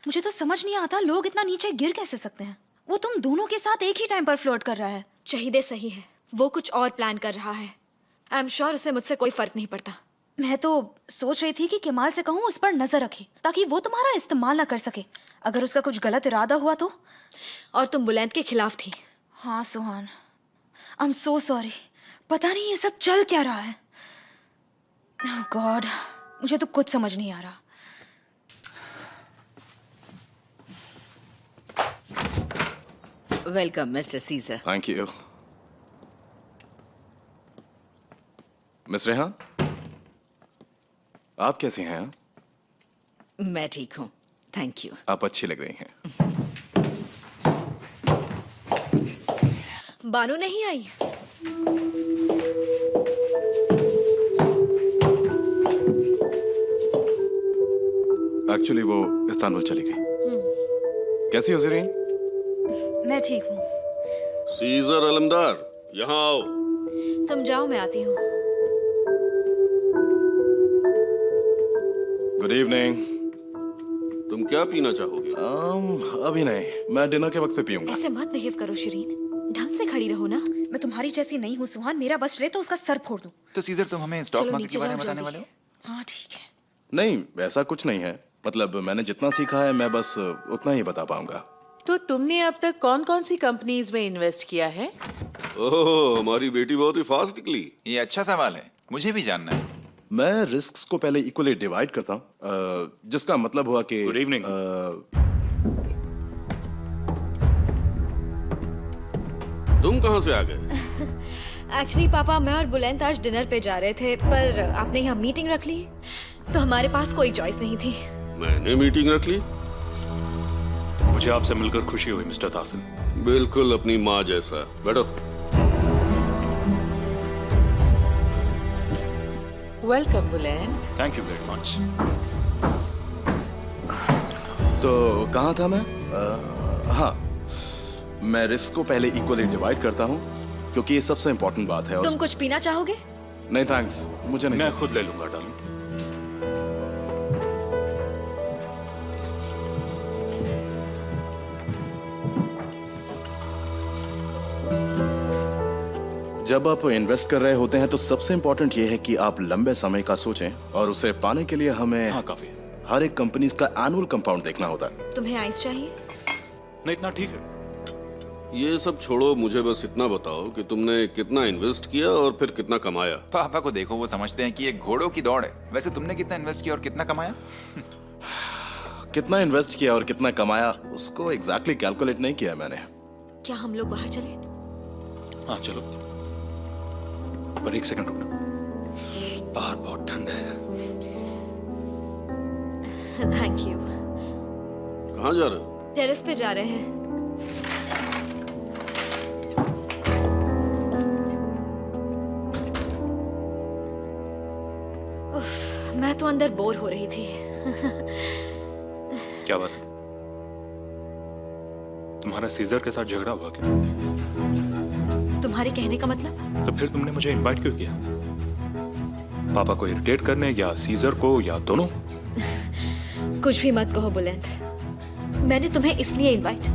मुझे तो समझ नहीं आता लोग इतना नीचे गिर कैसे सकते हैं। वो तुम दोनों के साथ एक ही टाइम पर फ्लर्ट कर रहा है। शहीदे सही है, वो कुछ और प्लान कर रहा है। आई एम श्योर उसे मुझसे कोई फर्क नहीं पड़ता। मैं तो सोच रही थी कि केमाल से कहूँ उस पर नजर रखे ताकि वो तुम्हारा इस्तेमाल ना कर सके अगर उसका कुछ गलत इरादा हुआ तो। और तुम बुलंद के खिलाफ थी। हाँ सुहान, आई एम सो सॉरी। पता नहीं ये सब चल क्या रहा है। गॉड, मुझे तो कुछ समझ नहीं आ रहा। Welcome Mister Caesar. Thank you. Miss Reha, आप कैसे हैं? मैं ठीक हूँ, थैंक यू। आप अच्छी लग रही हैं। बानू नहीं आई? एक्चुअली वो इस्तांबुल चली गई। कैसी हो ज़रीन? मैं ठीक हूँ। सीजर अलमदार, यहाँ आओ। तुम जाओ, मैं आती हूँ। Good evening. तुम क्या पीना चाहोगे? अभी नहीं, मैं डिनर के वक्त पे पीऊंगा। ऐसे मत बिहेव करो शिरीन, ढंग से खड़ी रहो ना। मैं तुम्हारी जैसी नहीं हूँ सुहान। मेरा बस चले तो उसका सर फोड़ दूँ। तो सीजर तुम हमें स्टॉक चलो मार्केट के नीचे बारे में जाओ बताने जल्दी। वाले हो? हाँ ठीक है। नहीं, ऐसा कुछ नहीं है। मतलब मैंने जितना सीखा है मैं बस उतना ही बता पाऊंगा। तो तुमने अब तक कौन कौन सी कंपनीज में इन्वेस्ट किया है? ओह, हमारी बेटी बहुत ही फास्ट निकली। ये अच्छा सवाल है, मुझे भी जानना है। मैं रिस्क्स को पहले इक्वली डिवाइड करता हूँ, जिसका मतलब हुआ कि गुड इवनिंग। तुम कहाँ से आ गए? एक्चुअली पापा, मैं और बुलंद आज डिनर पे जा रहे थे, पर आपने यहाँ मीटिंग रख ली तो हमारे पास कोई चॉइस नहीं थी। मैंने मीटिंग रख ली। मुझे आपसे मिलकर खुशी हुई मिस्टर तासिम। बिल्कुल अपनी माँ जैसा। बैठो। वेलकम बुलंद। Thank you very much. तो कहाँ था मैं? हाँ, मैं रिस्क को पहले इक्वली डिवाइड करता हूँ क्योंकि ये सबसे इम्पोर्टेंट बात है। और तुम कुछ पीना चाहोगे? नहीं थैंक्स, मुझे नहीं मैं चाहिए। खुद ले लूंगा डार्लिंग। जब आप इन्वेस्ट कर रहे होते हैं तो सबसे इम्पोर्टेंट ये है कि आप लंबे समय का सोचें और उसे पाने के लिए हमें हाँ काफी। हर एक कंपनी का एनुअल कंपाउंड देखना होता है। तुम्हें आइस चाहिए? नहीं, इतना ठीक है। ये सब छोड़ो, मुझे बस इतना बताओ कि तुमने कितना इन्वेस्ट किया और फिर कितना कमाया। पापा को देखो, वो समझते हैं कि ये घोड़ों की दौड़ है। वैसे तुमने कितना इन्वेस्ट किया और कितना कमाया? कितना इन्वेस्ट किया और कितना कमाया उसको एग्जैक्टली कैलकुलेट नहीं किया मैंने। क्या हम लोग बाहर चले? हाँ चलो, पर एक सेकंड रुकना, बाहर बहुत ठंड है। Thank you. कहाँ जा रहे हो? टेरेस पे जा रहे हैं। उफ, मैं तो अंदर बोर हो रही थी। क्या बात है? तुम्हारा सीजर के साथ झगड़ा हुआ क्या? तुम्हारे कहने का मतलब? तो फिर तुमने मुझे इनवाइट क्यों किया? पापा को इरिटेट करने या सीजर को या दोनों? कुछ भी मत कहो बुलंद, मैंने तुम्हें इसलिए इनवाइट।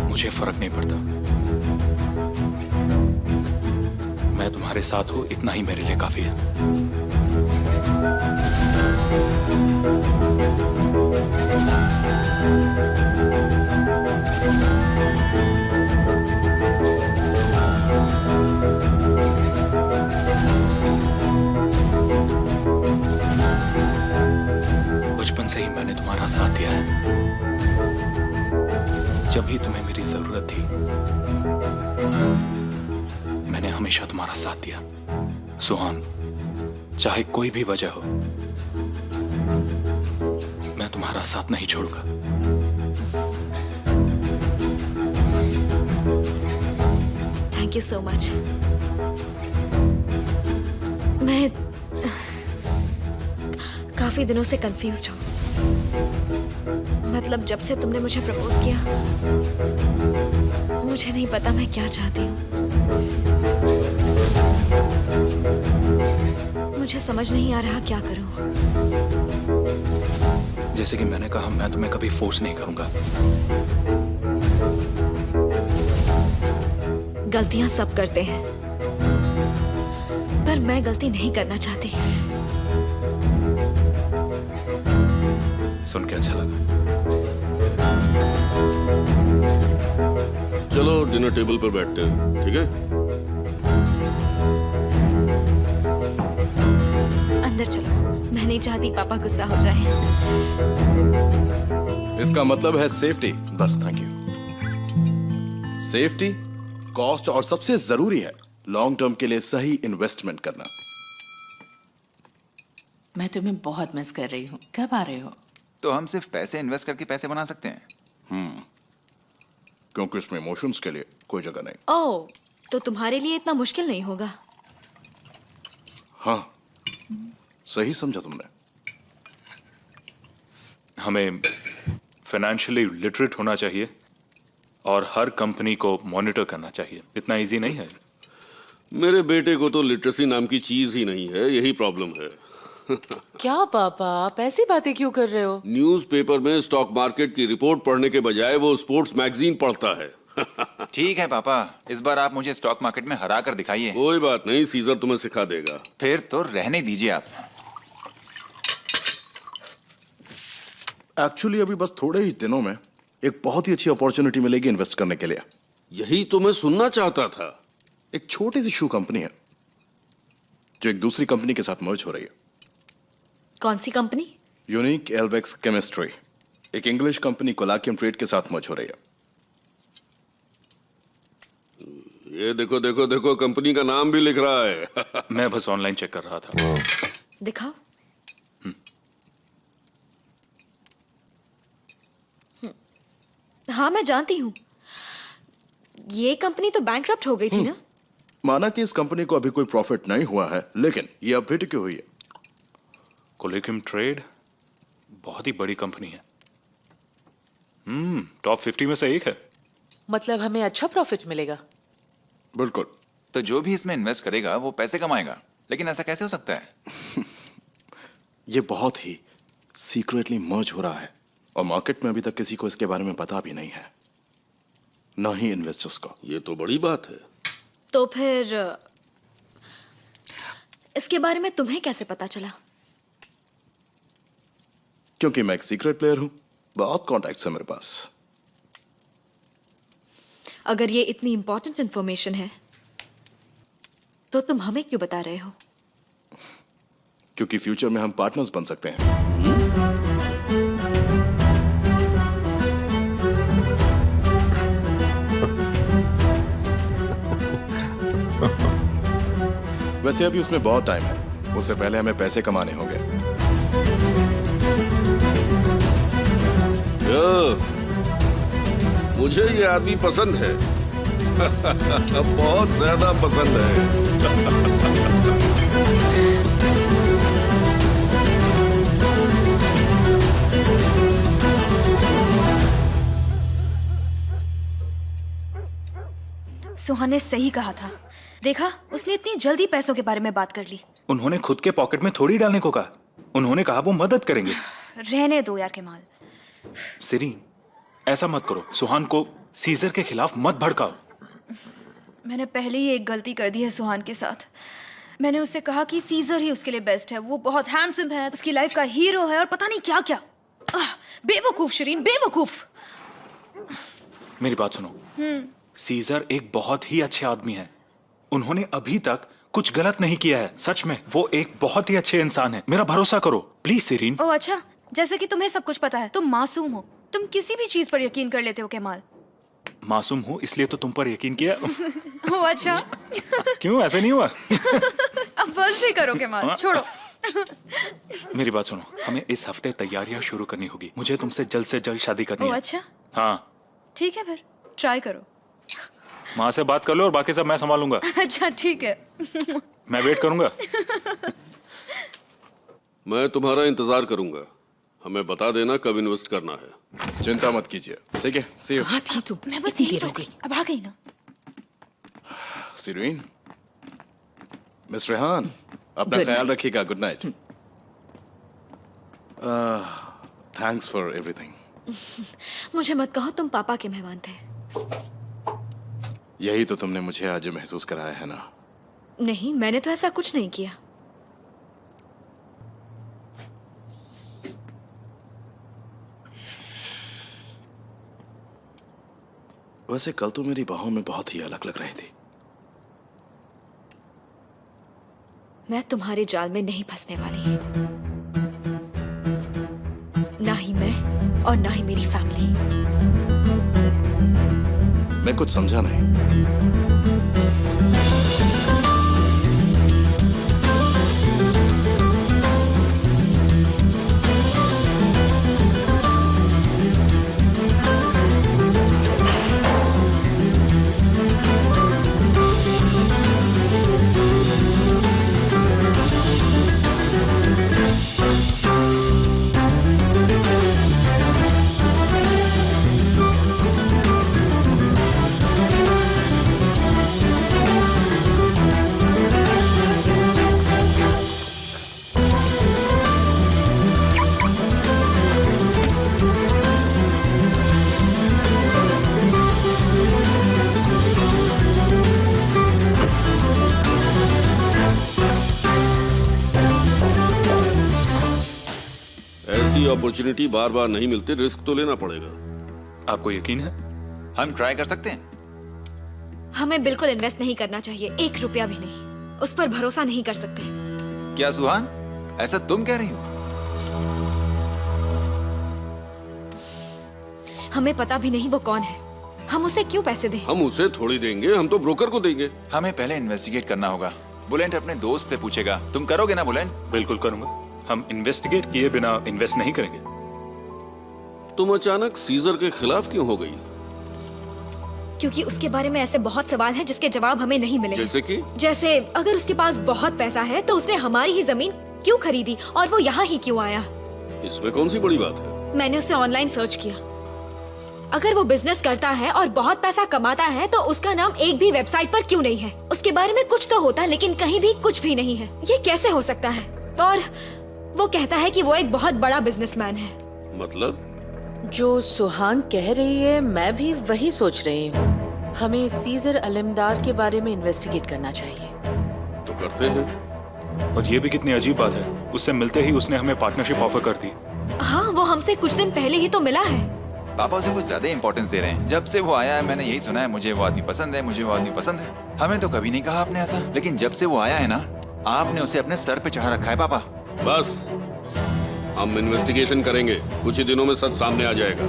मुझे फर्क नहीं पड़ता, मैं तुम्हारे साथ हूं, इतना ही मेरे लिए काफी है। बचपन से ही मैंने तुम्हारा साथ दिया है। जब भी तुम्हें मेरी जरूरत थी मैंने हमेशा तुम्हारा साथ दिया। सुहान, चाहे कोई भी वजह हो, मैं तुम्हारा साथ नहीं छोड़ूंगा। Thank you so much. मैं काफी दिनों से कंफ्यूज्ड हूँ। मतलब जब से तुमने मुझे प्रपोज किया, मुझे नहीं पता मैं क्या चाहती हूँ। मुझे समझ नहीं आ रहा क्या करूँ। जैसे कि मैंने कहा, मैं तुम्हें कभी फोर्स नहीं करूंगा। गलतियां सब करते हैं, पर मैं गलती नहीं करना चाहती। सुन के अच्छा लगा। चलो डिनर टेबल पर बैठते हैं, ठीक है? अंदर चलो, मैं नहीं चाहती पापा गुस्सा हो जाए। इसका मतलब है सेफ्टी। बस, थैंक यू। सेफ्टी, कॉस्ट और सबसे जरूरी है लॉन्ग टर्म के लिए सही इन्वेस्टमेंट करना। मैं तुम्हें बहुत मिस कर रही हूँ। कब आ रहे हो? तो हम सिर्फ पैसे इन्वेस्ट करके पैसे बना सकते हैं। क्योंकि इसमें इमोशंस के लिए कोई जगह नहीं। ओह, तो तुम्हारे लिए इतना मुश्किल नहीं होगा। हाँ, सही समझा तुमने। हमें फाइनेंशियली लिटरेट होना चाहिए और हर कंपनी को मॉनिटर करना चाहिए। इतना इजी नहीं है। मेरे बेटे को तो लिटरेसी नाम की चीज ही नहीं है, यही प्रॉब्लम है। क्या पापा, आप ऐसी बातें क्यों कर रहे हो? न्यूज़पेपर में स्टॉक मार्केट की रिपोर्ट पढ़ने के बजाय वो स्पोर्ट्स मैगजीन पढ़ता है। ठीक है पापा, इस बार आप मुझे स्टॉक मार्केट में हरा कर दिखाइए। कोई बात नहीं, सीजर तुम्हें सिखा देगा। फिर तो रहने दीजिए आप। एक्चुअली अभी बस थोड़े ही दिनों में एक बहुत ही अच्छी अपॉर्चुनिटी मिलेगी इन्वेस्ट करने के लिए। यही तो मैं सुनना चाहता था। एक छोटी सी शू कंपनी है जो एक दूसरी कंपनी के साथ मर्ज हो रही है। कौन सी कंपनी? यूनिक एल्वेक्स केमिस्ट्री एक इंग्लिश कंपनी कोलाकियम ट्रेड के साथ मर्ज हो रही है। ये देखो देखो देखो, कंपनी का नाम भी लिख रहा है। मैं बस ऑनलाइन चेक कर रहा था। दिखाओ। हाँ, मैं जानती हूँ। ये कंपनी तो बैंकरप्ट हो गई थी ना? माना कि इस कंपनी को अभी कोई प्रॉफिट नहीं हुआ है, लेकिन ये अब भी टिकी हुई है। कोलाकियम ट्रेड बहुत ही बड़ी कंपनी है। टॉप 50 में से एक है। मतलब हमें अच्छा प्रॉफिट मिलेगा? बिल्कुल। तो जो भी इसमें इन्वेस्ट करेगा वो पैसे कमाएगा, लेकिन ऐसा कैसे हो सकता है? ये बहुत ही सीक्रेटली मर्ज हो रहा है और मार्केट में अभी तक किसी को इसके बारे में पता भी नहीं है, ना ही इन्वेस्टर्स को। ये तो बड़ी बात है। तो फिर इसके बारे में तुम्हें कैसे पता चला? क्योंकि मैं एक सीक्रेट प्लेयर हूं, बहुत कॉन्टैक्ट्स है मेरे पास। अगर ये इतनी इंपॉर्टेंट इंफॉर्मेशन है तो तुम हमें क्यों बता रहे हो? क्योंकि फ्यूचर में हम पार्टनर्स बन सकते हैं। वैसे अभी उसमें बहुत टाइम है, उससे पहले हमें पैसे कमाने होंगे। मुझे ये आदमी पसंद है। बहुत ज्यादा पसंद है। सुहान ने सही कहा था। देखा, उसने इतनी जल्दी पैसों के बारे में बात कर ली। उन्होंने खुद के पॉकेट में थोड़ी डालने को कहा। उन्होंने कहा वो मदद करेंगे। रहने दो यार केमाल। सिरीन, ऐसा मत करो। सुहान को सीजर के खिलाफ मत भड़काओ। मैंने पहले ही एक गलती कर दी है सुहान के साथ। मैंने उससे कहा कि सीजर ही उसके लिए बेस्ट है। वो बहुत हैंडसम है, उसकी लाइफ का हीरो है और पता नहीं क्या क्या। बेवकूफ शिरीन, बेवकूफ। मेरी बात सुनो। सीजर एक बहुत ही अच्छे आदमी है। उन्होंने अभी तक कुछ गलत नहीं किया है। सच में वो एक बहुत ही अच्छे इंसान है। मेरा भरोसा करो प्लीज सिरीन। ओह अच्छा, जैसे कि तुम्हें सब कुछ पता है। तुम मासूम हो, तुम किसी भी चीज पर यकीन कर लेते हो केमाल। मासूम हूँ इसलिए तो तुम पर यकीन किया। ओह अच्छा। क्यों, ऐसा नहीं हुआ? अब बस भी करो केमाल, छोड़ो। मेरी बात सुनो, हमें इस हफ्ते तैयारियां शुरू करनी होगी। मुझे तुमसे जल्द से जल्द शादी करनी ओह है। अच्छा, हाँ, ठीक है फिर ट्राई करो। माँ से बात कर लो और बाकी सब मैं संभालूंगा। अच्छा ठीक है। मैं वेट करूंगा। मैं तुम्हारा इंतजार करूंगा। हमें बता देना कब इन्वेस्ट करना है। चिंता मत कीजिए, ठीक है? सी यू। कहाँ थी तुम? मैं बस इतनी यही देर हो पर थी, गई। अब आ गई ना। सिरीन, मिस रेहान, अपना Good ख्याल night. रखिएगा। Good night. Thanks for everything. मुझे मत कहो तुम पापा के मेहमान थे। यही तो तुमने मुझे आज महसूस कराया है ना। नहीं, मैंने तो ऐसा कुछ नहीं किया। वैसे कल तो मेरी बाहों में बहुत ही अलग लग रही थी। मैं तुम्हारे जाल में नहीं फंसने वाली, ना ही मैं और ना ही मेरी फैमिली। मैं कुछ समझा नहीं। ऐसी अपॉर्चुनिटी बार बार नहीं मिलती, रिस्क तो लेना पड़ेगा। आपको यकीन है? हम ट्राई कर सकते हैं। हमें बिल्कुल इन्वेस्ट नहीं करना चाहिए, 1 रुपया भी नहीं। उस पर भरोसा नहीं कर सकते। क्या सुहान, ऐसा तुम कह रही हो? हमें पता भी नहीं वो कौन है। हम उसे क्यों पैसे दें? हम उसे थोड़ी देंगे, हम तो ब्रोकर को देंगे। हमें पहले इन्वेस्टिगेट करना होगा। बुलेंट अपने दोस्त से पूछेगा। तुम करोगे ना बुलेंट? बिल्कुल करूंगा। हम इन्वेस्टिगेट किए बिना इन्वेस्ट नहीं करेंगे। तुम अचानक सीजर के खिलाफ क्यों हो गई? क्योंकि उसके बारे में ऐसे बहुत सवाल हैं जिसके जवाब हमें नहीं मिले। जैसे कि? जैसे अगर उसके पास बहुत पैसा है तो उसने हमारी ही जमीन क्यों खरीदी और वो यहाँ ही क्यों आया? इसमें कौन सी बड़ी बात है? मैंने उसे ऑनलाइन सर्च किया। अगर वो बिजनेस करता है और बहुत पैसा कमाता है तो उसका नाम एक भी वेबसाइट पर क्यों नहीं है? उसके बारे में कुछ तो होता लेकिन कहीं भी कुछ भी नहीं है। ये कैसे हो सकता है? और वो कहता है कि वो एक बहुत बड़ा बिजनेसमैन है। मतलब? जो सुहान कह रही है मैं भी वही सोच रही हूँ। हमें सीजर अलमदार के बारे में इन्वेस्टिगेट करना चाहिए। तो करते हैं। और ये भी कितनी अजीब बात है, उससे मिलते ही उसने हमें पार्टनरशिप ऑफर कर दी। हाँ, वो हमसे कुछ दिन पहले ही तो मिला है। पापा उसे कुछ ज्यादा इंपॉर्टेंस दे रहे हैं। जब से वो आया है मैंने यही सुना है, मुझे वो आदमी पसंद है, मुझे वो आदमी पसंद है। हमें तो कभी नहीं कहा आपने ऐसा, लेकिन जब से वो आया है ना, आपने उसे अपने सर पे चढ़ा रखा है पापा। बस हम इन्वेस्टिगेशन करेंगे, कुछ ही दिनों में सच सामने आ जाएगा।